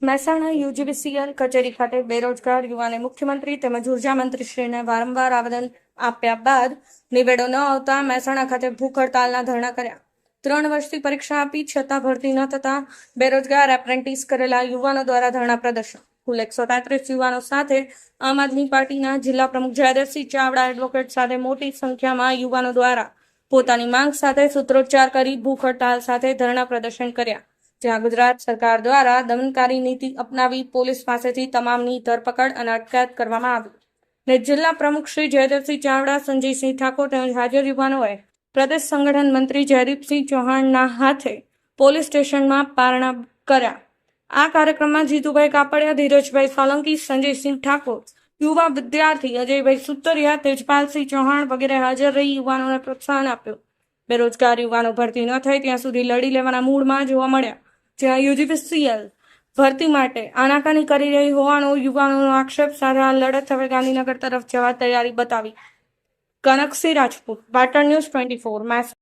Mehsana UGVCL કચેરી ખાતે બેરોજગાર યુવાને મુખ્યમંત્રી તેમજ ઉર્જા મંત્રીશ્રીને વારંવાર આવેદન આપ્યા બાદ નિવેડો ન આવતા મહેસાણા ખાતે ભૂખ હડતાલના ધરણા કર્યા। 3 વર્ષથી પરીક્ષા આપી છતાં ભરતી ન થતા બેરોજગાર એપ્રેન્ટિસ કરેલા યુવાનો દ્વારા ધરણા પ્રદર્શન। કુલ 133 યુવાનો સાથે આમ આદમી પાર્ટીના જિલ્લા પ્રમુખ જયદેવસિંહ ચાવડા એડવોકેટ સાથે મોટી સંખ્યામાં યુવાનો દ્વારા પોતાની માંગ સાથે સૂત્રોચ્ચાર કરી ભૂખ હડતાલ સાથે ધરણા પ્રદર્શન કર્યા। જ્યાં ગુજરાત સરકાર દ્વારા દમનકારી નીતિ અપનાવી પોલીસ પાસેથી તમામની ધરપકડ અને અટકાયત કરવામાં આવી ને જિલ્લા પ્રમુખ શ્રી જયદેવસિંહ ચાવડા, સંજયસિંહ ઠાકોર તેમજ હાજર યુવાનોએ પ્રદેશ સંગઠન મંત્રી જયદીપસિંહ ચૌહાણના હાથે પોલીસ સ્ટેશનમાં પારણા કર્યા। આ કાર્યક્રમમાં જીતુભાઈ કાપડિયા, ધીરજભાઈ સોલંકી, સંજયસિંહ ઠાકોર, યુવા વિદ્યાર્થી અજયભાઈ સુતરિયા, તેજપાલસિંહ ચૌહાણ વગેરે હાજર રહી યુવાનોને પ્રોત્સાહન આપ્યું। બેરોજગાર યુવાનો ભરતી ન થાય ત્યાં સુધી લડી લેવાના મૂડમાં જોવા મળ્યા। જ્યાં યુજીવીસીએલ ભરતી માટે આનાકાની કરી રહી હોવાનો યુવાનોનો આક્ષેપ સાથે આ લડત હવે ગાંધીનગર તરફ જવા તૈયારી બતાવી। કનકસિંહ રાજપૂત, પાટણ ન્યૂઝ 24 મહેસાણા।